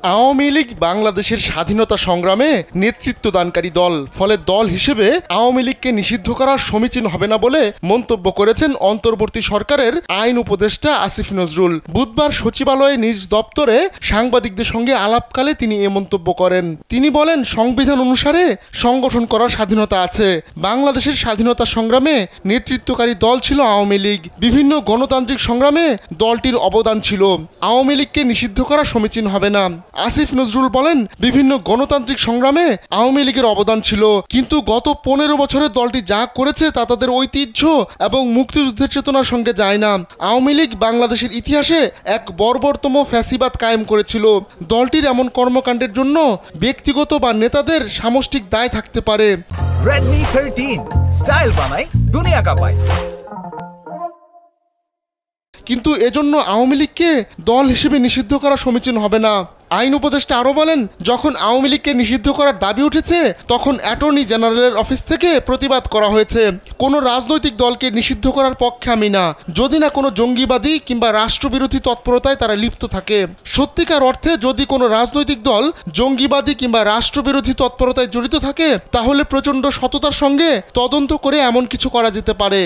আওয়ামী লীগ বাংলাদেশের স্বাধীনতা সংগ্রামে নেতৃত্বদানকারী দল, ফলে দল হিসেবে আওয়ামী লীগকে নিষিদ্ধ করা সমীচীন হবে না বলে মন্তব্য করেছেন অন্তর্বর্তী সরকারের আইন উপদেষ্টা আসিফ নজরুল। বুধবার সচিবালয়ে নিজ দপ্তরে সাংবাদিকদের সঙ্গে আলাপকালে তিনি এ মন্তব্য করেন। তিনি বলেন, সংবিধান অনুসারে সংগঠন করার স্বাধীনতা আছে। বাংলাদেশের স্বাধীনতা সংগ্রামে নেতৃত্বকারী দল ছিল আওয়ামী লীগ। বিভিন্ন গণতান্ত্রিক সংগ্রামে দলটির অবদান ছিল। আওয়ামী লীগকে নিষিদ্ধ করা সমীচীন হবে না। আসিফ নজরুল বলেন, বিভিন্ন গণতান্ত্রিক সংগ্রামে আওয়ামী লীগের অবদান ছিল, কিন্তু গত 15 বছরে দলটি যা করেছে তা তাদের ঐতিহ্য এবং মুক্তিযুদ্ধের চেতনার সঙ্গে যায় না। আওয়ামী লীগ বাংলাদেশের ইতিহাসে এক বর্বরতম ফ্যাসিবাদ কায়েম করেছিল। দলটির এমন কর্মকাণ্ডের জন্য ব্যক্তিগত বা নেতাদের সামষ্টিক দায় থাকতে পারে। Redmi 13 স্টাইল বানাই দুনিয়া কাঁপায়। কিন্তু এজন্য আওয়ামী লীগকে দল হিসেবে নিষিদ্ধ করা সমীচীন হবে না। আইন উপদেষ্টা আরও বলেন, যখন আওয়ামী লীগকে নিষিদ্ধ করার দাবি উঠেছে তখন অ্যাটর্নি জেনারেলের অফিস থেকে প্রতিবাদ করা হয়েছে। কোনো রাজনৈতিক দলকে নিষিদ্ধ করার পক্ষে আমি না, যদি না কোনো জঙ্গিবাদী কিংবা রাষ্ট্রবিরোধী তৎপরতায় তারা লিপ্ত থাকে। সত্যিকার অর্থে যদি কোনো রাজনৈতিক দল জঙ্গিবাদী কিংবা রাষ্ট্রবিরোধী তৎপরতায় জড়িত থাকে তাহলে প্রচণ্ড সততার সঙ্গে তদন্ত করে এমন কিছু করা যেতে পারে।